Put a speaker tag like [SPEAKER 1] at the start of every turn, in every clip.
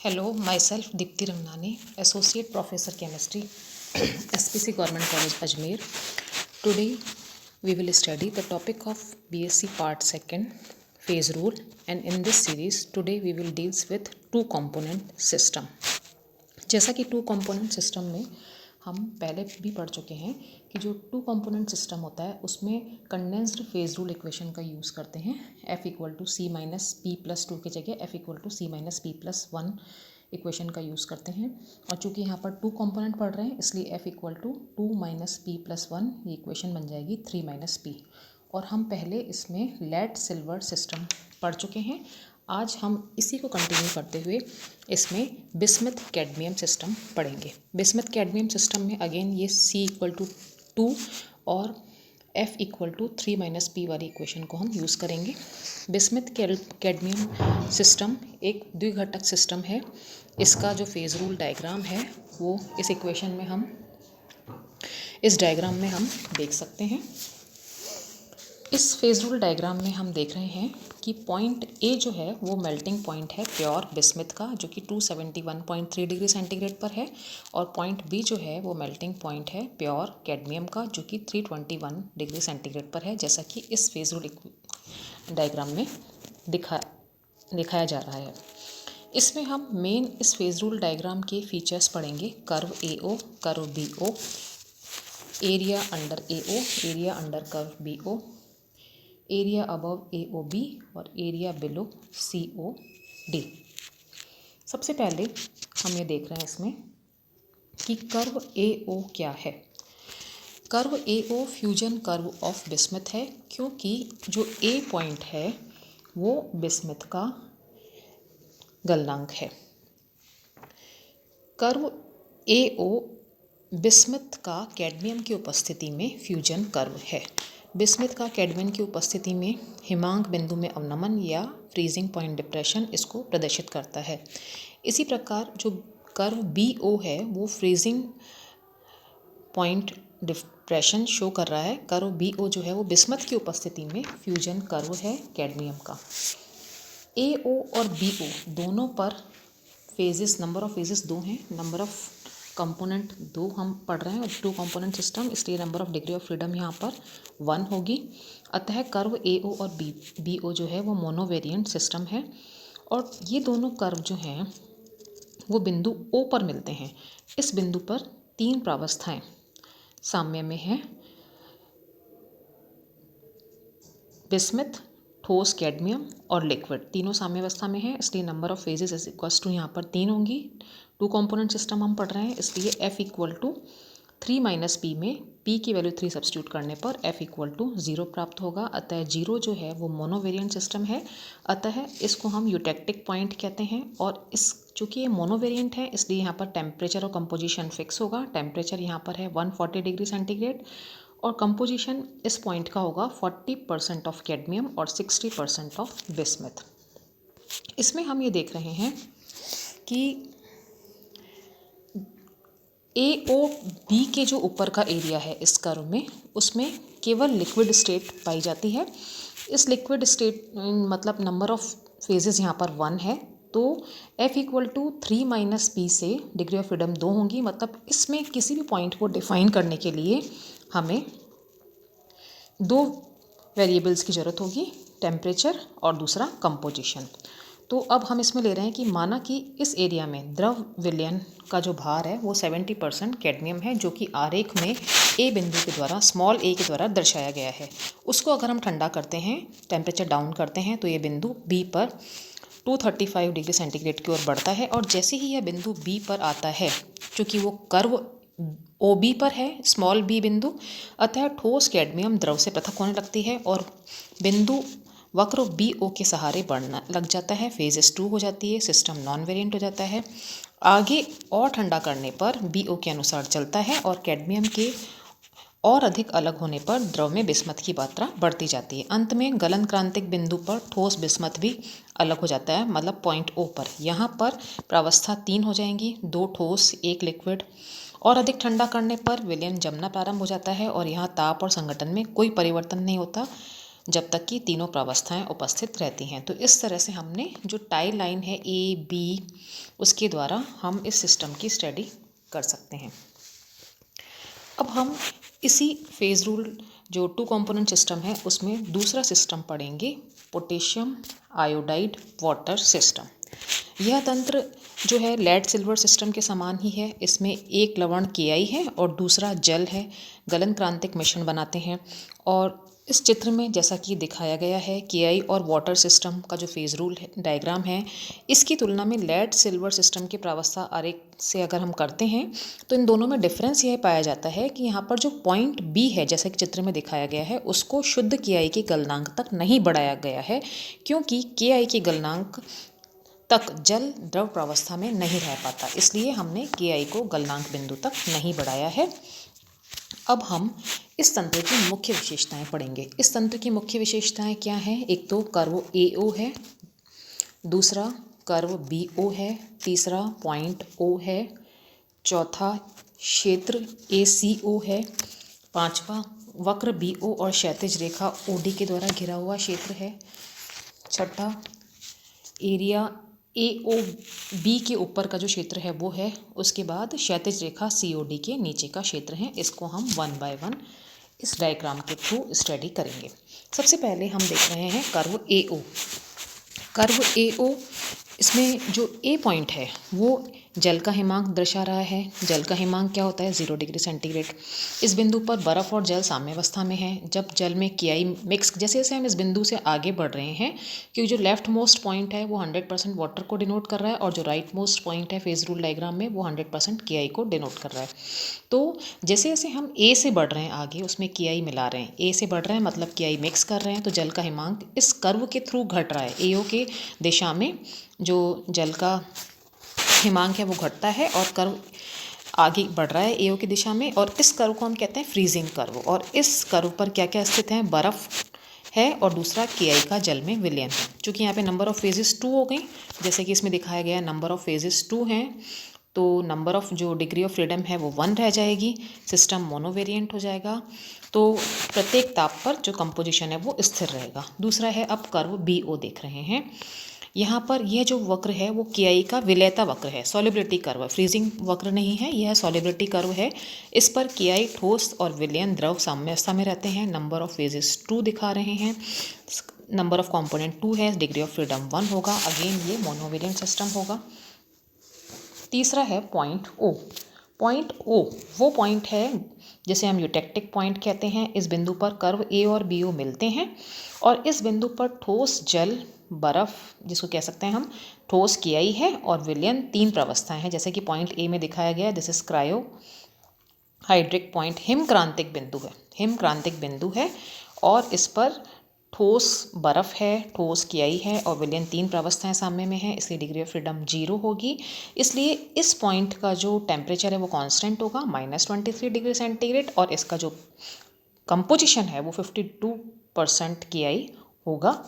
[SPEAKER 1] Hello, myself Dipti Ramnani, Associate Professor Chemistry, SPC Government College Ajmer. Today we will study the topic of BSc Part 2 phase rule, and in this series today we will deal with two component system. जैसा कि to component system में हम पहले भी पढ़ चुके हैं कि जो टू कंपोनेंट सिस्टम होता है उसमें कंडेंस्ड फेज रूल इक्वेशन का यूज़ करते हैं F=C-P+2 की जगह F=C-P+1 इक्वेशन का यूज़ करते हैं। और चूंकि यहाँ पर टू कंपोनेंट पढ़ रहे हैं इसलिए F=2-P+1 ये इक्वेशन बन जाएगी 3-P। और हम पहले इसमें लेड सिल्वर सिस्टम पढ़ चुके हैं। आज हम इसी को कंटिन्यू करते हुए इसमें बिस्मथ कैडमियम सिस्टम पढ़ेंगे। बिस्मथ कैडमियम सिस्टम में अगेन ये C=2 और F=3-P वाली इक्वेशन को हम यूज़ करेंगे। बिस्मथ कैडमियम सिस्टम एक द्विघटक सिस्टम है। इसका जो फेज रूल डायग्राम है वो इस इक्वेशन में इस डायग्राम में हम देख सकते हैं। इस फेज रूल डायग्राम में हम देख रहे हैं कि पॉइंट ए जो है वो मेल्टिंग पॉइंट है प्योर बिस्मथ का, जो कि 271.3 डिग्री सेंटीग्रेड पर है। और पॉइंट बी जो है वो मेल्टिंग पॉइंट है प्योर कैडमियम का, जो कि 321 डिग्री सेंटीग्रेड पर है, जैसा कि इस फेज रूल डायग्राम में दिखाया जा रहा है। इसमें हम मेन इस फेज रूल डायग्राम के फीचर्स पढ़ेंगे। Curve AO, curve BO, area under AO, area under curve BO, area above AOB और एरिया बिलो COD। सबसे पहले हम ये देख रहे हैं इसमें कि कर्व AO क्या है। Curve AO fusion curve of bismuth है, क्योंकि जो A पॉइंट है वो बिस्मथ का गलनांक है। कर्व AO बिस्मथ का कैडमियम की उपस्थिति में फ्यूजन कर्व है। बिस्मथ का कैडमियम की उपस्थिति में हिमांक बिंदु में अवनमन या फ्रीजिंग पॉइंट डिप्रेशन इसको प्रदर्शित करता है। इसी प्रकार जो कर्व BO है वो फ्रीजिंग पॉइंट डिप्रेशन शो कर रहा है। कर्व BO जो है वो बिस्मथ की उपस्थिति में फ्यूजन कर्व है कैडमियम का। AO और BO दोनों पर फेजेस, नंबर ऑफ फेजेस 2 हैं, नंबर ऑफ कंपोनेंट 2 हम पढ़ रहे हैं और टू कंपोनेंट सिस्टम, इसलिए number of degree of freedom यहाँ पर 1 होगी। अतः कर्व AO और BO जो है वो मोनोवेरिएंट सिस्टम है। और ये दोनों कर्व जो हैं वो बिंदु O पर मिलते हैं। इस बिंदु पर 3 प्रावस्थाएं साम्य में हैं। बिस्मथ, ठोस कैडमियम और लिक्विड तीनों साम्यावस्था में है, इसलिए number of phases is equals to यहाँ पर 3 होंगी। टू कंपोनेंट सिस्टम हम पढ़ रहे हैं, इसलिए F=3-P में P की वैल्यू 3 सब्स्टिट्यूट करने पर F=0 प्राप्त होगा। अतः 0 जो है वो मोनोवेरिएंट सिस्टम है। अतः इसको हम यूटेक्टिक पॉइंट कहते हैं। और इस चूँकि ये मोनोवेरिएंट है इसलिए यहाँ पर टेम्परेचर और कंपोजिशन फिक्स होगा। टेम्परेचर यहाँ पर है 140 डिग्री सेंटीग्रेड और कंपोजिशन इस पॉइंट का होगा 40% ऑफ कैडमियम और 60% ऑफ बिस्मथ। इसमें हम ये देख रहे हैं कि AOB के जो ऊपर का एरिया है इस कर्व में, उसमें केवल लिक्विड स्टेट पाई जाती है। इस लिक्विड स्टेट मतलब नंबर ऑफ फेजेस यहाँ पर 1 है, तो F=3-P से डिग्री ऑफ फ्रीडम 2 होंगी। मतलब इसमें किसी भी पॉइंट को डिफाइन करने के लिए हमें 2 वेरिएबल्स की ज़रूरत होगी, टेम्परेचर और दूसरा कंपोजिशन। तो अब हम इसमें ले रहे हैं कि माना कि इस एरिया में द्रव विलयन का जो भार है वो 70% कैडमियम है, जो कि आरेख में A बिंदु के द्वारा, स्मॉल a के द्वारा दर्शाया गया है। उसको अगर हम ठंडा करते हैं, टेम्परेचर डाउन करते हैं, तो ये बिंदु B पर 235 डिग्री सेंटीग्रेड की ओर बढ़ता है। और जैसे ही यह बिंदु B पर आता है, चूँकि वो कर्व OB पर है, स्मॉल b बिंदु, अतः ठोस कैडमियम द्रव से पृथक होने लगती है और बिंदु वक्र BO के सहारे बढ़ना लग जाता है। फेजेस 2 हो जाती है, सिस्टम नॉन वेरिएंट हो जाता है। आगे और ठंडा करने पर BO के अनुसार चलता है और कैडमियम के और अधिक अलग होने पर द्रव में बिस्मथ की मात्रा बढ़ती जाती है। अंत में गलन क्रांतिक बिंदु पर ठोस बिस्मथ भी अलग हो जाता है, मतलब पॉइंट O पर। यहाँ पर प्रावस्था 3 हो जाएंगी, 2 ठोस 1 लिक्विड। और अधिक ठंडा करने पर विलयन जमना प्रारंभ हो जाता है और यहाँ ताप और संगठन में कोई परिवर्तन नहीं होता। जब तक कि तीनों प्रावस्थाएं उपस्थित रहती हैं। तो इस तरह से हमने जो टाई लाइन है ए बी, उसके द्वारा हम इस सिस्टम की स्टडी कर सकते हैं। अब हम इसी फेज रूल जो 2 कंपोनेंट सिस्टम है उसमें दूसरा सिस्टम पढ़ेंगे, पोटेशियम आयोडाइड वाटर सिस्टम। यह तंत्र जो है लेड सिल्वर सिस्टम के समान ही है। इसमें एक लवण Ki है और दूसरा जल है, गलन क्रांतिक मिश्रण बनाते हैं। और इस चित्र में जैसा कि दिखाया गया है, Ki और वाटर सिस्टम का जो फेज रूल है डायग्राम है, इसकी तुलना में लेड सिल्वर सिस्टम के प्रावस्था आरेख से अगर हम करते हैं तो इन दोनों में डिफरेंस यह पाया जाता है कि यहाँ पर जो पॉइंट बी है, जैसा कि चित्र में दिखाया गया है, उसको शुद्ध Ki के गलनांक तक नहीं बढ़ाया गया है, क्योंकि Ki के गलनांक तक जल द्रव प्रावस्था में नहीं रह पाता, इसलिए हमने Ki को गलनांक बिंदु तक नहीं बढ़ाया है। अब हम इस तंत्र की मुख्य विशेषताएं पढ़ेंगे। इस तंत्र की मुख्य विशेषताएं क्या हैं? एक तो कर्व AO है, दूसरा कर्व BO है, तीसरा पॉइंट O है, चौथा क्षेत्र ACO है, पांचवा वक्र BO और क्षैतिज रेखा OD के द्वारा घिरा हुआ क्षेत्र है, छठा एरिया AOB के ऊपर का जो क्षेत्र है वो है, उसके बाद क्षैतिज रेखा COD के नीचे का क्षेत्र है। इसको हम 1 बाय 1 इस डायग्राम के थ्रू स्टडी करेंगे। सबसे पहले हम देख रहे हैं कर्व AO। कर्व AO, इसमें जो A पॉइंट है वो जल का हिमांक दर्शा रहा है। जल का हिमांक क्या होता है? 0 डिग्री सेंटीग्रेड। इस बिंदु पर बर्फ और जल साम्यावस्था में है। जब जल में Ki मिक्स, जैसे जैसे हम इस बिंदु से आगे बढ़ रहे हैं, क्योंकि जो लेफ्ट मोस्ट पॉइंट है वो 100% वाटर को डिनोट कर रहा है और जो राइट मोस्ट पॉइंट है फेज रूल डायग्राम में वो 100% Ki को डिनोट कर रहा है। तो जैसे जैसे हम A से बढ़ रहे हैं आगे, उसमें Ki मिला रहे हैं। A से बढ़ रहे हैं मतलब Ki मिक्स कर रहे हैं, तो जल का हिमांक इस कर्व के थ्रू घट रहा है। AO के दिशा में जो जल का हिमांक है वो घटता है और कर्व आगे बढ़ रहा है AO की दिशा में, और इस कर्व को हम कहते हैं फ्रीजिंग कर्व। और इस कर्व पर क्या क्या स्थित है? बर्फ़ है और दूसरा Ki का जल में विलयन है। चूँकि यहाँ पे नंबर ऑफ़ फेजेस 2 हो गई, जैसे कि इसमें दिखाया गया नंबर ऑफ़ फेजेस 2 हैं, तो नंबर ऑफ़ जो डिग्री ऑफ फ्रीडम है वो 1 रह जाएगी। सिस्टम मोनोवेरिएंट हो जाएगा, तो प्रत्येक ताप पर जो कंपोजिशन है वो स्थिर रहेगा। दूसरा है, अब कर्व BO देख रहे हैं। यहाँ पर यह जो वक्र है वो Ki का विलयता वक्र है, सॉलिबिलिटी कर्व, फ्रीजिंग वक्र नहीं है, यह सॉलिबिलिटी कर्व है। इस पर Ki ठोस और विलयन द्रव साम्यावस्था में रहते हैं। नंबर ऑफ फेजेस 2 दिखा रहे हैं, नंबर ऑफ कंपोनेंट 2 है, डिग्री ऑफ फ्रीडम 1 होगा। अगेन ये मोनोवेरिएंट सिस्टम होगा। तीसरा है पॉइंट O। पॉइंट O वो पॉइंट है जिसे हम यूटेक्टिक पॉइंट कहते हैं। इस बिंदु पर कर्व A और BO मिलते हैं और इस बिंदु पर ठोस जल, बर्फ जिसको कह सकते हैं हम, ठोस Ki है और विलयन 3 प्रावस्थाएं हैं, जैसे कि पॉइंट A में दिखाया गया। This is cryohydric point, हिमक्रांतिक बिंदु है, हिमक्रांतिक बिंदु है और इस पर ठोस बर्फ है, ठोस Ki है और विलयन 3 प्रावस्थाएं साम्य में है, इसलिए डिग्री ऑफ फ्रीडम 0 होगी। इसलिए इस पॉइंट का जो टेम्परेचर है वो कांस्टेंट होगा, -23 डिग्री सेंटीग्रेड, और इसका जो कंपोजिशन है वो 52% Ki होगा।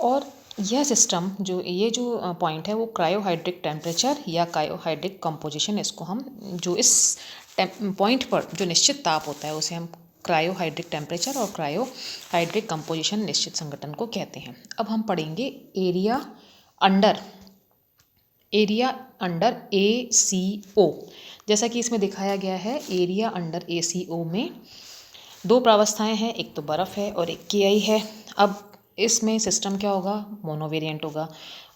[SPEAKER 1] और यह सिस्टम जो ये जो पॉइंट है वो क्रायोहाइड्रिक टेम्परेचर या क्रायोहाइड्रिक कंपोजिशन, इसको हम जो इस पॉइंट पर जो निश्चित ताप होता है उसे हम क्रायोहाइड्रिक टेम्परेचर और क्रायोहाइड्रिक कंपोजिशन निश्चित संगठन को कहते हैं। अब हम पढ़ेंगे एरिया अंडर ACO। जैसा कि इसमें दिखाया गया है, एरिया अंडर ACO में 2 प्रावस्थाएं हैं, एक तो बर्फ़ है और एक Ki है। अब इसमें सिस्टम क्या होगा? मोनोवेरिएंट होगा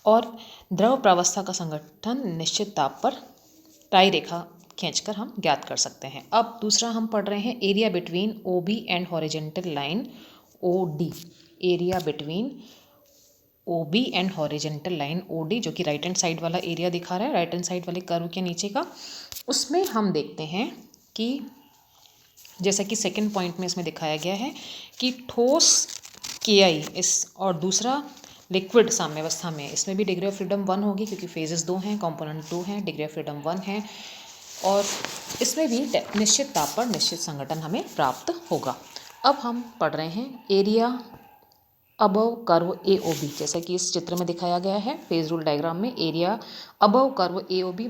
[SPEAKER 1] और द्रव प्रावस्था का संगठन निश्चित ताप पर टाई रेखा खींचकर हम ज्ञात कर सकते हैं। अब दूसरा हम पढ़ रहे हैं area between OB and horizontal line OD। Area between OB and horizontal line OD, जो कि राइट हैंड साइड वाला एरिया दिखा रहा है, राइट हैंड साइड वाले कर्व के नीचे का। उसमें हम देखते हैं कि जैसा कि सेकंड पॉइंट में इसमें दिखाया गया है कि ठोस Ki इस और दूसरा लिक्विड साम्यावस्था में, इसमें भी डिग्री ऑफ फ्रीडम 1 होगी क्योंकि फेजेस 2 हैं, कंपोनेंट 2 हैं, डिग्री ऑफ फ्रीडम 1 है और इसमें भी निश्चित ताप पर निश्चित संगठन हमें प्राप्त होगा। अब हम पढ़ रहे हैं एरिया अबव कर्व AOB। जैसा कि इस चित्र में दिखाया गया है फेज रूल डायग्राम में, एरिया अबव कर्व AOB,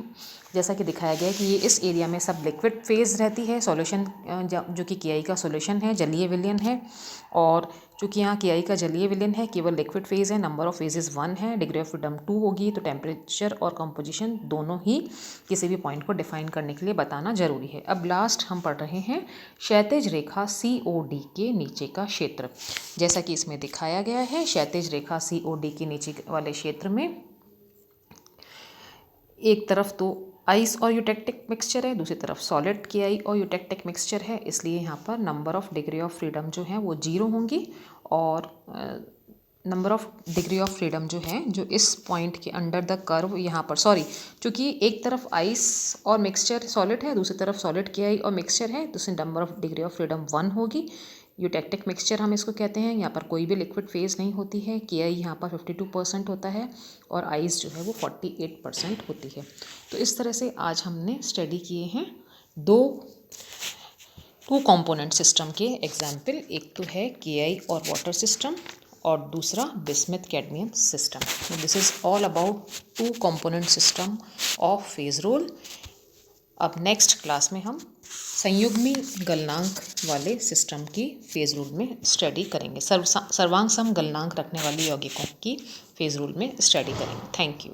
[SPEAKER 1] जैसा कि दिखाया गया है कि ये इस एरिया में सब लिक्विड फेज रहती है, सॉल्यूशन जो कि Ki का सॉल्यूशन है, जलीय विलयन है, और चूँकि यहाँ के आई का जलीय विलयन है, केवल लिक्विड फेज़ है, नंबर ऑफ फेजेस 1 है, डिग्री ऑफ फ्रीडम 2 होगी, तो टेम्परेचर और कंपोजिशन दोनों ही किसी भी पॉइंट को डिफाइन करने के लिए बताना जरूरी है। अब लास्ट हम पढ़ रहे हैं क्षैतिज रेखा COD के नीचे का क्षेत्र। जैसा कि इसमें दिखाया गया है, क्षैतिज रेखा COD के नीचे वाले क्षेत्र में एक तरफ तो आइस और यूटेक्टिक मिक्सचर है, दूसरी तरफ सॉलिड के आई और यूटेक्टिक मिक्सचर है, इसलिए यहाँ पर number of degree of freedom जो है वो 0 होंगी और number of degree of freedom जो है जो इस पॉइंट के अंडर द कर्व यहाँ पर चूँकि एक तरफ आइस और मिक्सचर सॉलिड है, दूसरी तरफ सॉलिड के आई और मिक्सचर है, तो इसमें number of degree of freedom 1 होगी। यूटेक्टिक मिक्सचर हम इसको कहते हैं, यहाँ पर कोई भी लिक्विड फेज नहीं होती है, के आई यहाँ पर 52% होता है और आइस जो है वो 48% होती है। तो इस तरह से आज हमने स्टडी किए हैं टू कंपोनेंट सिस्टम के एग्जाम्पल। एक तो है के आई और वाटर सिस्टम और दूसरा bismuth cadmium system. This is all about two component system of phase rule. अब नेक्स्ट क्लास में हम संयुग्मी गलनांक वाले सिस्टम की फेज रूल में स्टडी करेंगे, सर्वांग सम गलनांक रखने वाली यौगिकों की फेज रूल में स्टडी करेंगे। Thank you.